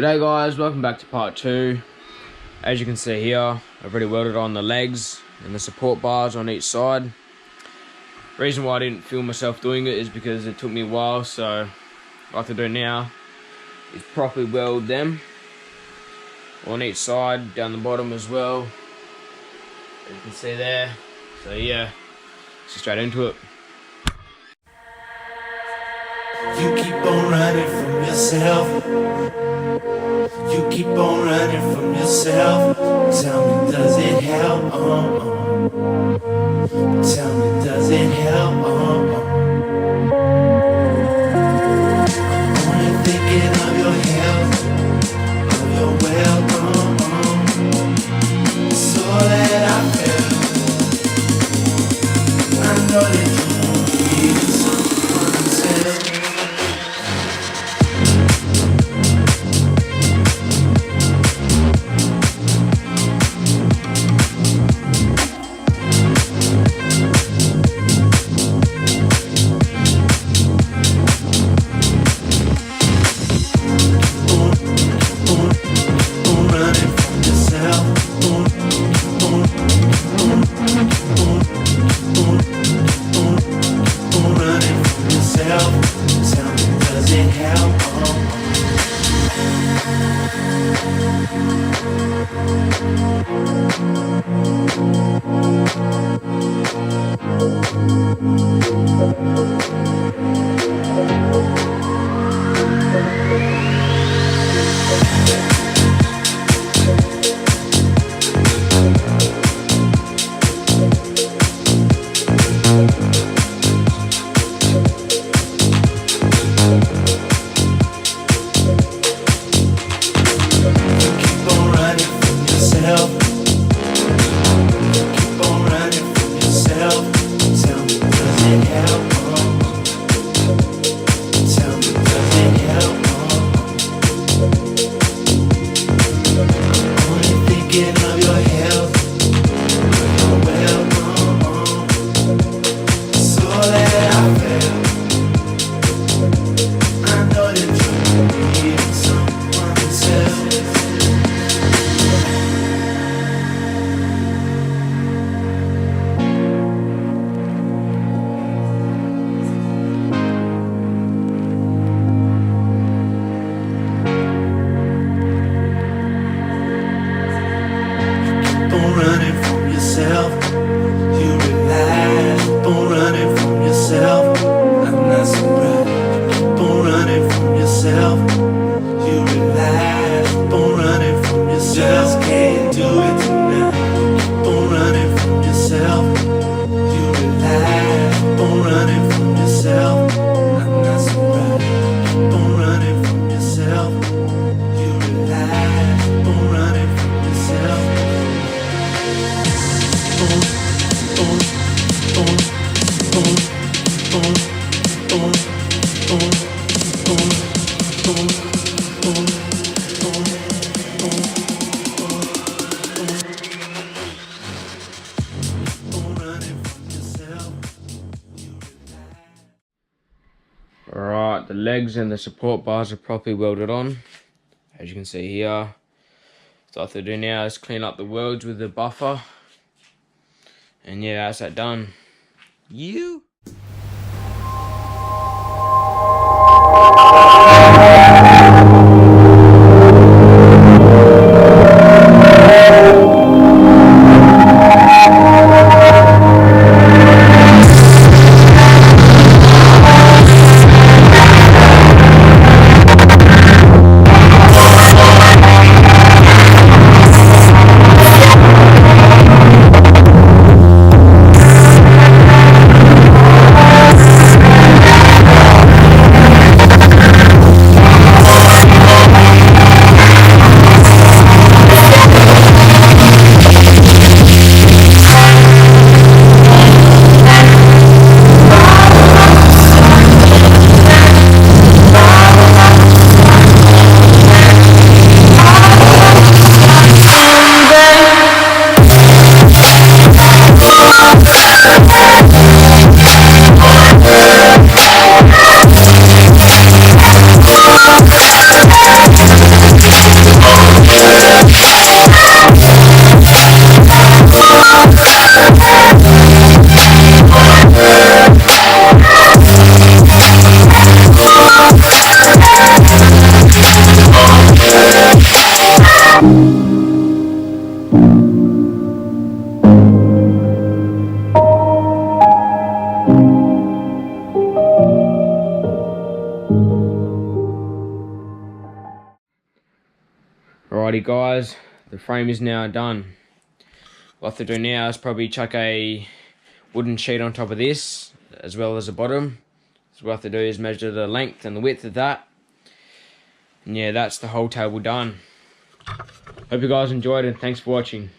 G'day guys, welcome back to part 2. As you can see here, I've already welded on the legs and the support bars on each side. The reason why I didn't film myself doing it is because it took me a while, so what I have to do now is properly weld them on each side, down the bottom as well, as you can see there. So yeah, let's get straight into it. You keep on running from yourself. You keep on running from yourself. Tell me, does it help? Tell me, does it help? I'm only thinking of your health, of your It's all that I feel. I know that you need someone else. Alright, the legs and the support bars are properly welded on, as you can see here. So what I have to do now is clean up the welds with the buffer. And yeah, that's that done. You? Alrighty guys, the frame is now done. What I have to do now is probably chuck a wooden sheet on top of this, as well as the bottom. So what I have to do is measure the length and the width of that. And yeah, that's the whole table done. Hope you guys enjoyed and thanks for watching.